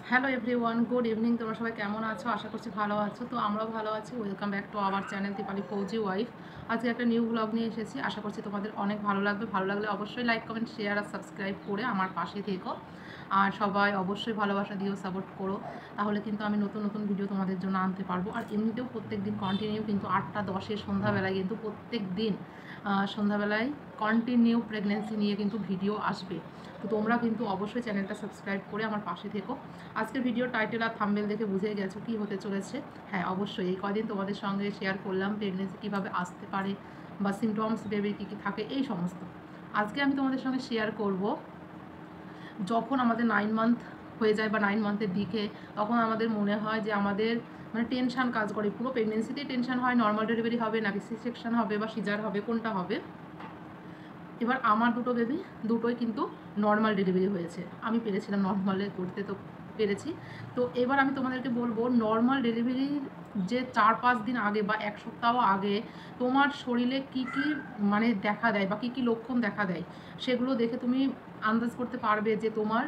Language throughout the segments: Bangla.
Hello everyone, good evening. তোমরা সবাই কেমন আছো? আশা করছি ভালো আছো। তো আমরাও ভালো আছি। Welcome back to our channel Dipali Fauji wife. আজকে একটা নিউ ব্লগ নিয়ে এসেছি। আশা করছি তোমাদের অনেক ভালো লাগবে। ভালো লাগলে অবশ্যই লাইক, কমেন্ট, শেয়ার আর সাবস্ক্রাইব করে আমার পাশে থেকো। আর সবাই অবশ্যই ভালোবাসা দিয়েও সাপোর্ট করো। তাহলে কিন্তু আমি নতুন নতুন ভিডিও তোমাদের জন্য আনতে পারবো। আর এমনিতেও প্রত্যেক দিন কন্টিনিউ কিন্তু 8টা 10-এ সন্ধ্যাবেলায় কিন্তু প্রত্যেক দিন সন্ধ্যাবেলায় কন্টিনিউ প্রেগনেন্সি নিয়ে কিন্তু ভিডিও আসবে। তো তোমরা কিন্তু অবশ্যই চ্যানেলটা সাবস্ক্রাইব করে আমার পাশে থেকো। আজকের ভিডিও টাইটেল আর থাম্বনেল দেখে বুঝে গেছো কী হতে চলেছে। হ্যাঁ, অবশ্যই এই কদিন তোমাদের সঙ্গে শেয়ার করলাম প্রেগনেন্সি কীভাবে আসতে পারে বা সিমটমস বেবির কী কী থাকে এই সমস্ত। আজকে আমি তোমাদের সঙ্গে শেয়ার করব যখন আমাদের 9 মান্থ হয়ে যায় বা 9 মান্থের দিকে, তখন আমাদের মনে হয় যে আমাদের মানে টেনশান কাজ করে। পুরো প্রেগনেন্সিতেই টেনশান হয়, নর্মাল ডেলিভারি হবে নাকি সি সেকশন হবে বা সিজার হবে, কোনটা হবে। এবার আমার দুটো বেবি দুটোই কিন্তু নর্মাল ডেলিভারি হয়েছে। আমি পেরেছিলাম নর্মালে করতে, তো পেরেছি। তো এবার আমি তোমাদেরকে বলবো নর্মাল ডেলিভারির যে 4-5 দিন আগে বা 1 সপ্তাহ আগে তোমার শরীরে কি কি মানে দেখা দেয় বা কি কি লক্ষণ দেখা দেয়, সেগুলো দেখে তুমি আন্দাজ করতে পারবে যে তোমার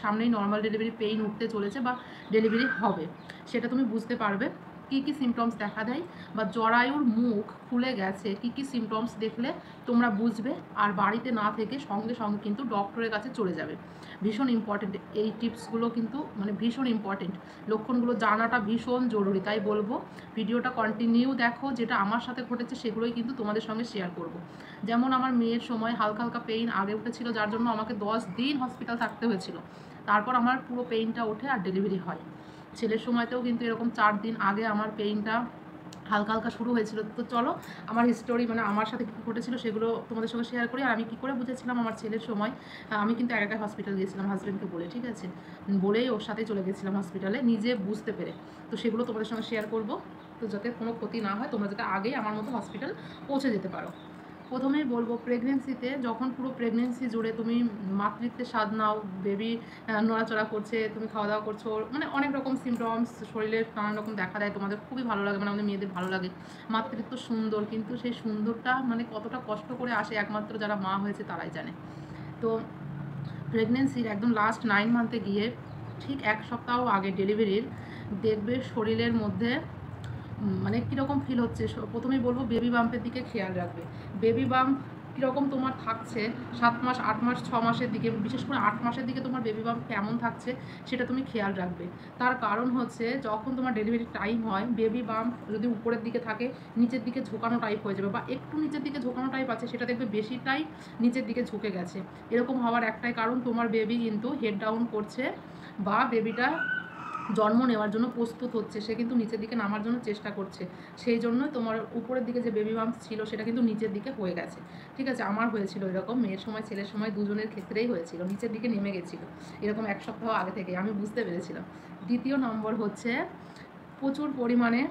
সামনেই নর্মাল ডেলিভারি পেইন উঠতে চলেছে বা ডেলিভারি হবে। সেটা তুমি বুঝতে পারবে কী কী সিমটমস দেখা দেয় বা জরায়ুর মুখ খুলে গেছে, কী কী সিমটমস দেখলে তোমরা বুঝবে। আর বাড়িতে না থেকে সঙ্গে সঙ্গে কিন্তু ডক্টরের কাছে চলে যাবে। ভীষণ ইম্পর্টেন্ট এই টিপসগুলো, কিন্তু মানে ভীষণ ইম্পর্টেন্ট। লক্ষণগুলো জানাটা ভীষণ জরুরি। তাই বলবো ভিডিওটা কন্টিনিউ দেখো। যেটা আমার সাথে ঘটেছে সেগুলোই কিন্তু তোমাদের সঙ্গে শেয়ার করব। যেমন আমার মেয়ের সময় হালকা হালকা পেইন আগে উঠেছিল, যার জন্য আমাকে 10 দিন হসপিটাল থাকতে হয়েছিল। তারপর আমার পুরো পেইনটা ওঠে আর ডেলিভারি হয়। ছেলের সময়তেও কিন্তু এরকম 4 দিন আগে আমার পেইনটা হালকা হালকা শুরু হয়েছিল। তো চলো আমার হিস্টোরি মানে আমার সাথে কী ঘটেছিল সেগুলো তোমাদের সঙ্গে শেয়ার করি। আর আমি কী করে বুঝেছিলাম আমার ছেলের সময়। আমি কিন্তু একা একা হসপিটাল গিয়েছিলাম হাজব্যান্ডকে বলে, ঠিক আছে, বলেই ওর সাথে চলে গেছিলাম হসপিটালে নিজে বুঝতে পেরে। তো সেগুলো তোমাদের সঙ্গে শেয়ার করব, তো যাতে কোনো ক্ষতি না হয়, তোমরা যাতে আগেই আমার মতো হসপিটাল পৌঁছে যেতে পারো। প্রথমেই বলবো প্রেগনেন্সিতে যখন পুরো প্রেগনেন্সি জুড়ে তুমি মাতৃত্বের স্বাদ নাও, বেবি নড়াচড়া করছে, তুমি খাওয়া দাওয়া করছো, মানে অনেক রকম সিমটমস শরীরের নানান রকম দেখা দেয়, তোমাদের খুবই ভালো লাগে, মানে আমাদের মেয়েদের ভালো লাগে। মাতৃত্ব সুন্দর, কিন্তু সেই সুন্দরটা মানে কতটা কষ্ট করে আসে একমাত্র যারা মা হয়েছে তারাই জানে। তো প্রেগনেন্সির একদম লাস্ট 9 মান্থে গিয়ে ঠিক 1 সপ্তাহ আগে ডেলিভারির দেখবে শরীরের মধ্যে মানে কীরকম ফিল হচ্ছে। প্রথমেই বলবো বেবি বাম্পের দিকে খেয়াল রাখবে। বেবি বাম্প কীরকম তোমার থাকছে 7 মাস, 8 মাস, 6 মাসের দিকে, বিশেষ করে 8 মাসের দিকে তোমার বেবি বাম্প কেমন থাকছে সেটা তুমি খেয়াল রাখবে। তার কারণ হচ্ছে যখন তোমার ডেলিভারি টাইম হয় বেবি বাম্প যদি উপরের দিকে থাকে নিচের দিকে ঝোঁকানো টাইপ হয়ে যাবে, বা একটু নিচের দিকে ঝোঁকানো টাইপ আছে সেটা দেখবে বেশিটাই নিচের দিকে ঝুঁকে গেছে। এরকম হওয়ার একটাই কারণ তোমার বেবি কিন্তু হেড ডাউন করছে বা বেবিটা জন্ম নেওয়ার জন্য প্রস্তুত হচ্ছে, সে কিন্তু নিচের দিকে নামার জন্য চেষ্টা করছে। সেই জন্যই তোমার উপরের দিকে যে বেবি বাম্প ছিল সেটা কিন্তু নিচের দিকে হয়ে গেছে, ঠিক আছে। আমার হয়েছিল এরকম, মেয়ের সময় ছেলের সময় দুজনের ক্ষেত্রেই হয়েছিল, নিচের দিকে নেমে গেছিলো এরকম 1 সপ্তাহ আগে থেকে আমি বুঝতে পেরেছিলাম। দ্বিতীয় নম্বর হচ্ছে প্রচুর পরিমাণে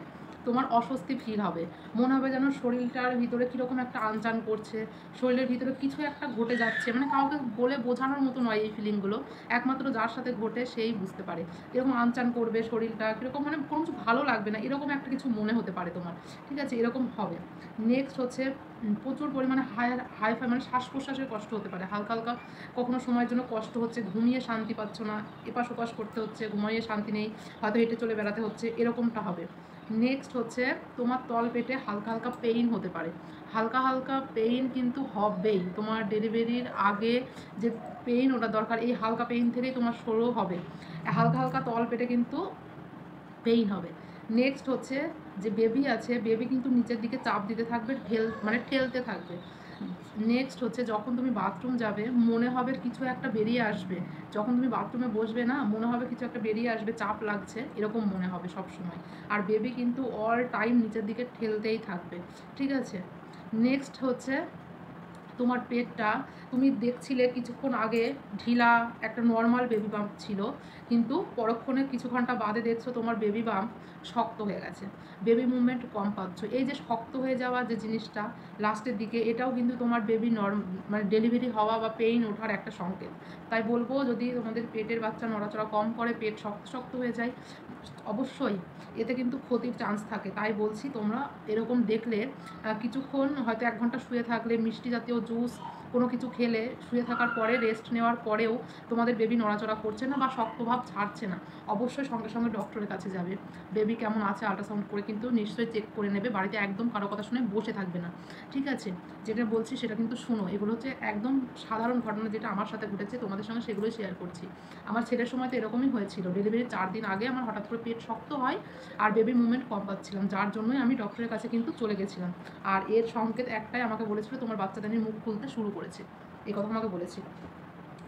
তোমার অস্বস্তি ফিল হবে। মনে হবে যেন শরীরটার ভিতরে কীরকম একটা আনচান করছে, শরীরের ভিতরে কিছু একটা ঘটে যাচ্ছে, মানে কাউকে বলে বোঝানোর মতো নয় এই ফিলিংগুলো, একমাত্র যার সাথে ঘটে সেই বুঝতে পারে। এরকম আনচান করবে শরীরটা কীরকম, মানে কোনো কিছু ভালো লাগবে না, এরকম একটা কিছু মনে হতে পারে তোমার, ঠিক আছে, এরকম হবে। নেক্সট হচ্ছে প্রচুর পরিমাণে হাইফাই মানে শ্বাস প্রশ্বাসের কষ্ট হতে পারে, হালকা হালকা কখনো সময়ের জন্য কষ্ট হচ্ছে, ঘুমিয়ে শান্তি পাচ্ছ না, এপাশ ওপাশ করতে হচ্ছে, ঘুমিয়ে শান্তি নেই, হয়তো হেঁটে চলে বেড়াতে হচ্ছে, এরকমটা হবে। নেক্সট হচ্ছে তোমার তল পেটে হালকা হালকা পেইন হতে পারে। হালকা হালকা পেইন কিন্তু হবেই, তোমার ডেলিভারির আগে যে পেইন ওটা দরকার, এই হালকা পেইন থেকেই তোমার শুরু হবে। হালকা হালকা তল পেটে কিন্তু পেইন হবে। নেক্সট হচ্ছে যে বেবি আছে, বেবি কিন্তু নিচের দিকে চাপ দিতে থাকবে, মানে ঠেলতে থাকবে। নেক্সট হচ্ছে যখন তুমি বাথরুম যাবে মনে হবে কিছু একটা বেরিয়ে আসবে, যখন তুমি বাথরুমে বসবে না মনে হবে কিছু একটা বেরিয়ে আসবে, চাপ লাগছে, এরকম মনে হবে সব সময়। আর বেবি কিন্তু অল টাইম নিচের দিকে ঠেলতেই থাকবে, ঠিক আছে। নেক্সট হচ্ছে তোমার পেটটা, তুমি দেখছিলে কিছুক্ষণ আগে ঢিলা একটা নর্মাল বেবি বাম্প ছিল, কিন্তু পরক্ষণে কিছু ঘন্টা বাদে দেখছো তোমার বেবি বাম্প শক্ত হয়ে গেছে, বেবি মুভমেন্ট কম পাচ্ছ। এই যে শক্ত হয়ে যাওয়া যে জিনিসটা লাস্টের দিকে, এটাও কিন্তু তোমার বেবি মানে ডেলিভারি হওয়া বা পেইন ওঠার একটা সংকেত। তাই বলবো যদি তোমাদের পেটের বাচ্চা নড়াচড়া কম করে, পেট শক্ত শক্ত হয়ে যায়, অবশ্যই এতে কিন্তু ক্ষতির চান্স থাকে। তাই বলছি তোমরা এরকম দেখলে কিছুক্ষণ হয়তো 1 ঘন্টা শুয়ে থাকলে মিষ্টি জাতীয় জুস কোনো কিছু খেলে শুয়ে থাকার পরে রেস্ট নেওয়ার পরেও তোমাদের বেবি নড়াচড়া করছে না বা শক্তভাব ছাড়ছে না, অবশ্যই সঙ্গে সঙ্গে ডক্টরের কাছে যাবে। বেবি কেমন আছে আল্ট্রাসাউন্ড করে কিন্তু নিশ্চয়ই চেক করে নেবে। বাড়িতে একদম কারো কথা শুনে বসে থাকবে না, ঠিক আছে? যেটা বলছি সেটা কিন্তু শুনো। এগুলো হচ্ছে একদম সাধারণ ঘটনা, যেটা আমার সাথে ঘটেছে তোমাদের সঙ্গে সেগুলোই শেয়ার করছি। আমার ছেলের সময় তো এরকমই হয়েছিল। ডেলিভারির 4 দিন আগে আমার হঠাৎ করে পেট শক্ত হয় আর বেবি মুভমেন্ট কম পাচ্ছিলাম, যার জন্যই আমি ডক্টরের কাছে কিন্তু চলে গেছিলাম। আর এর সংকেত একটাই, আমাকে বলেছিল তোমার বাচ্চাদানির মুখ খুলতে শুরু করেছে, এই কথা আমাকে বলেছিল।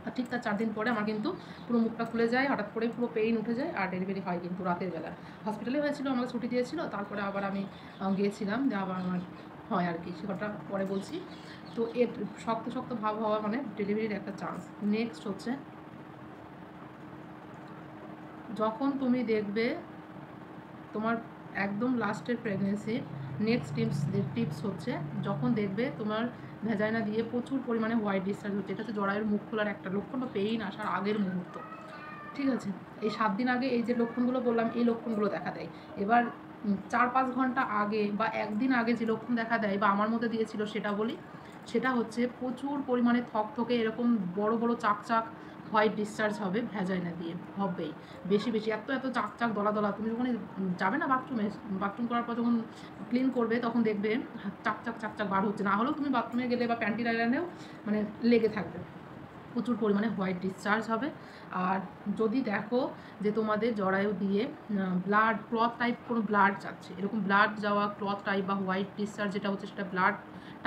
আর ঠিক তার 4 দিন পরে আমার কিন্তু পুরো মুখটা খুলে যায়, হঠাৎ করে পুরো পেইন উঠে যায় আর ডেলিভারি হয় কিন্তু রাতের বেলা। হসপিটালে হয়েছিল, আমাকে ছুটি দিয়েছিল, তারপরে আবার আমি গিয়েছিলাম, যে আবার আমার হয় আর কি, সে কথা পরে বলছি। তো এর শক্ত শক্ত ভাব হওয়া মানে ডেলিভারির একটা চান্স। নেক্সট হচ্ছে, যখন তুমি দেখবে তোমার একদম লাস্টের প্রেগনেন্সির নেক্সট টিপস হচ্ছে, যখন দেখবে তোমার ভ্যাজাইনা দিয়ে প্রচুর পরিমাণে হোয়াইট ডিসচার্জ হচ্ছে, এটা হচ্ছে জরায়ুর মুখ খোলার একটা লক্ষণ বা পেইন আসার আগের মুহূর্ত, ঠিক আছে? এই 7 দিন আগে এই যে লক্ষণগুলো বললাম, এই লক্ষণগুলো দেখা দেয়। এবার 4-5 ঘন্টা আগে বা একদিন আগে যে লক্ষণ দেখা দেয় বা আমার মধ্যে দিয়েছিল সেটা বলি। সেটা হচ্ছে প্রচুর পরিমাণে থকথকে এরকম বড় বড় চাক হোয়াইট ডিসচার্জ হবে ভ্যাজাইনা দিয়ে, হবেই। বেশি বেশি এত এত চাক দলা দলা, তুমি যখন যাবে না বাথরুমে, বাথরুম করার পর যখন ক্লিন করবে তখন দেখবে চাক বার হচ্ছে, না হলেও তুমি বাথরুমে গেলে বা প্যান্টি লাইনেও মানে লেগে থাকবে, প্রচুর পরিমাণে হোয়াইট ডিসচার্জ হবে। আর যদি দেখো যে তোমাদের জরায়ু দিয়ে ব্লাড ক্লথ টাইপ কোনো ব্লাড যাচ্ছে, এরকম ব্লাড যাওয়া ক্লথ টাইপ বা হোয়াইট ডিসচার্জ যেটা হচ্ছে সেটা ব্লাড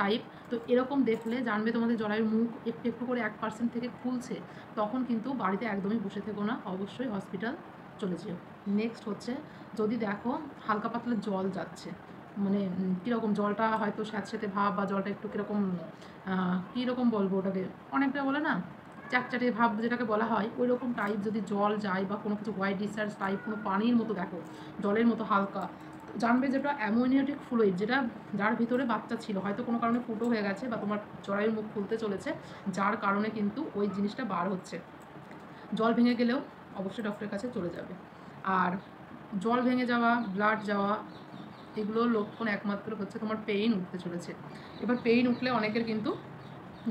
টাইপ, তো এরকম দেখলে জানবে তোমাদের জরায়ুর মুখ একটু একটু করে 1% থেকে খুলছে। তখন কিন্তু বাড়িতে একদমই বসে থেকো না, অবশ্যই হসপিটাল চলে যেও। নেক্সট হচ্ছে, যদি দেখো হালকা পাতলা জল যাচ্ছে, মানে কীরকম জলটা হয়তো স্যাঁতস্যাঁতে ভাব বা জলটা একটু কীরকম কীরকম বলবো ওটাকে, অনেকটা বলে না চ্যাটচ্যাটে ভাব যেটাকে বলা হয়, ওই রকম টাইপ যদি জল যায় বা কোনো কিছু হোয়াইট ডিসচার্জ টাইপ কোনো পানির মতো দেখো, জলের মতো হালকা, জানবে যেটা অ্যামোনিয়াটিক ফ্লুইড, যেটা যার ভিতরে বাচ্চা ছিল, হয়তো কোনো কারণে ফুটো হয়ে গেছে বা তোমার জরায়ুর মুখ খুলতে চলেছে, যার কারণে কিন্তু ওই জিনিসটা বার হচ্ছে। জল ভেঙে গেলেও অবশ্যই ডক্টরের কাছে চলে যাবে। আর জল ভেঙে যাওয়া, ব্লাড যাওয়া, এগুলোর লক্ষণ একমাত্র হচ্ছে তোমার পেইন উঠতে চলেছে। এবার পেইন উঠলে অনেকের কিন্তু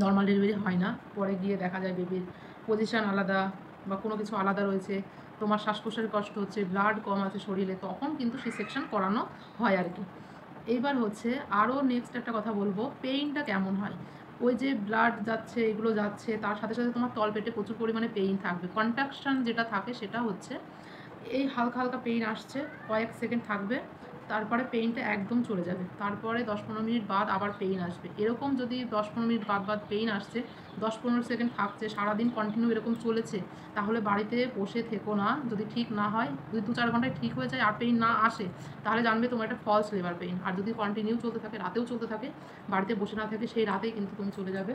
নর্মাল ডেলিভারি হয় না, পরে গিয়ে দেখা যায় বেবির পজিশান আলাদা বা কোনো কিছু আলাদা রয়েছে, তোমার শ্বাস প্রশ্বাসের কষ্ট হচ্ছে, ব্লাড কম আছে শরীরে, তখন কিন্তু সি সেকশন করানো হয় আর কি। এইবার হচ্ছে আরও নেক্সট একটা কথা বলবো, পেইনটা কেমন হয়। ওই যে ব্লাড যাচ্ছে, এগুলো যাচ্ছে, তার সাথে সাথে তোমার তলপেটে প্রচুর পরিমাণে পেইন থাকবে। কন্ট্রাকশন যেটা থাকে সেটা হচ্ছে এই হালকা হালকা পেইন আসছে, কয়েক সেকেন্ড থাকবে, তারপরে পেইনটা একদম চলে যাবে, তারপরে 10-15 মিনিট বাদ আবার পেইন আসবে। এরকম যদি 10-15 মিনিট বাদ পেইন আসছে, 10-15 সেকেন্ড থাকছে, সারাদিন কন্টিনিউ এরকম চলেছে, তাহলে বাড়িতে বসে থেকো না। যদি ঠিক না হয়, যদি 2-4 ঘন্টায় ঠিক হয়ে যায় আর পেইন না আসে, তাহলে জানবে তোমার একটা ফলস লেবার পেইন। আর যদি কন্টিনিউ চলতে থাকে, রাতেও চলতে থাকে, বাড়িতে বসে না থাকে, সেই রাতেই কিন্তু তুমি চলে যাবে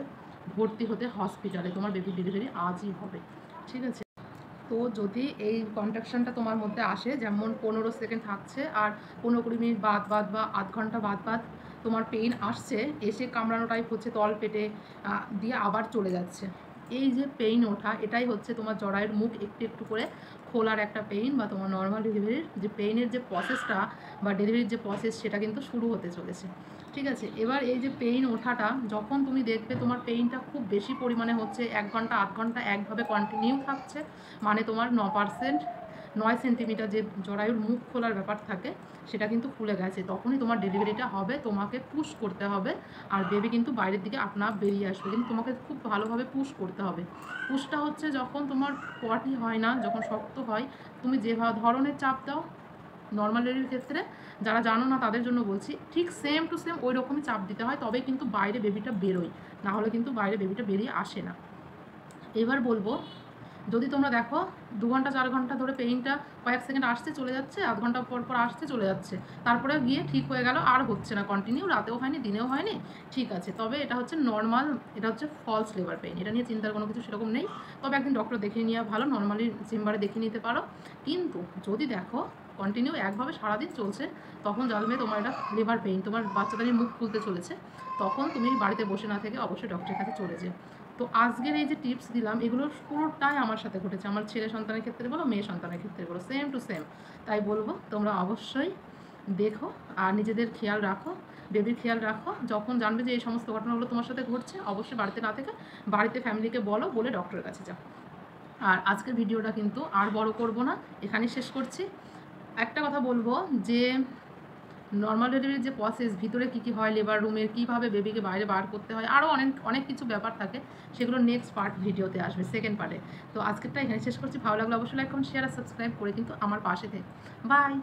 ভর্তি হতে হসপিটালে, তোমার বেবি ডেলিভারি আজই হবে, ঠিক আছে? তো যদি এই কন্ট্রাকশনটা তোমার মধ্যে আসে, যেমন 15 সেকেন্ড থাকছে আর 15-20 মিনিট বাদ বা আধ ঘন্টা বাদ তোমার পেইন আসছে, এসে কামড়ানো টাইপ হচ্ছে তল পেটে, দিয়ে আবার চলে যাচ্ছে, এই যে পেইন ওঠা, এটাই হচ্ছে তোমার জরায়ুর মুখ একটু একটু করে খোলার একটা পেইন, বা তোমার নর্মাল ডেলিভারির যে পেইনের যে প্রসেসটা বা ডেলিভারির যে প্রসেস সেটা কিন্তু শুরু হতে চলেছে, ঠিক আছে? এবার এই যে পেইন ওঠাটা, যখন তুমি দেখবে তোমার পেইনটা খুব বেশি পরিমাণে হচ্ছে, 1 ঘন্টা আধ ঘন্টা একভাবে কন্টিনিউ থাকছে, মানে তোমার 9 সেন্টিমিটার যে জরায়ুর মুখ খোলার ব্যাপার থাকে সেটা কিন্তু খুলে গেছে, তখনই তোমার ডেলিভারিটা হবে। তোমাকে পুশ করতে হবে আর বেবি কিন্তু বাইরের দিকে আপনা বেরিয়ে আসবে, কিন্তু তোমাকে খুব ভালোভাবে পুশ করতে হবে। পুশটা হচ্ছে যখন তোমার পটি হয় না, যখন শক্ত হয়, তুমি যে ধরনের চাপ দাও, নর্মাল ডেলিভারির ক্ষেত্রে যারা জানো না তাদের জন্য বলছি, ঠিক সেম টু সেম ওই রকমই চাপ দিতে হয়, তবে কিন্তু বাইরে বেবিটা বেরোয়, না হলে কিন্তু বাইরে বেবিটা বেরিয়ে আসে না। এবার বলবো, যদি তোমরা দেখো 2 ঘন্টা 4 ঘন্টা ধরে পেইনটা কয়েক সেকেন্ড আসছে চলে যাচ্ছে, আধ ঘন্টা পর আসছে চলে যাচ্ছে, তারপরে গিয়ে ঠিক হয়ে গেল, আর হচ্ছে না কন্টিনিউ, রাতেও হয়নি দিনেও হয়নি, ঠিক আছে, তবে এটা হচ্ছে নর্মাল, এটা হচ্ছে ফলস লেবার পেইন, এটা নিয়ে চিন্তার কোনো কিছু সেরকম নেই। তবে একদিন ডক্টর দেখিয়ে নেওয়া ভালো, নর্মালি চেম্বারে দেখিয়ে নিতে পারো। কিন্তু যদি দেখো কন্টিনিউ একভাবে সারাদিন চলছে, তখন জানবে তোমার এটা লিভার পেইন, তোমার বাচ্চাদের মুখ খুলতে চলেছে, তখন তুমি বাড়িতে বসে না থেকে অবশ্যই ডক্টরের কাছে চলে যেও। তো আজকের এই যে টিপস দিলাম, এগুলো পুরোটাই আমার সাথে ঘটেছে, আমার ছেলে সন্তানের ক্ষেত্রে বলো, মেয়ে সন্তানের ক্ষেত্রে বলো, সেম টু সেম। তাই বলবো তোমরা অবশ্যই দেখো আর নিজেদের খেয়াল রাখো, বেবির খেয়াল রাখো। যখন জানবে যে এই সমস্ত ঘটনাগুলো তোমার সাথে ঘটছে, অবশ্যই বাড়িতে না থেকে বাড়িতে ফ্যামিলিকে বলে ডক্টরের কাছে যাও। আর আজকের ভিডিওটা কিন্তু আর বড় করব না, এখানেই শেষ করছি। একটা কথা বলবো যে নর্মাল ডেলিভারির যে প্রসেস, ভিতরে কী কী হয়, লেবার রুমের কীভাবে বেবিকে বাইরে বার করতে হয়, আরও অনেক অনেক কিছু ব্যাপার থাকে, সেগুলো নেক্সট পার্ট ভিডিওতে আসবে, সেকেন্ড পার্টে। তো আজকেরটা এখানে শেষ করছি। ভালো লাগলে অবশ্যই লাইক করুন, শেয়ার আর সাবস্ক্রাইব করে কিন্তু আমার পাশে থেকে। বাই।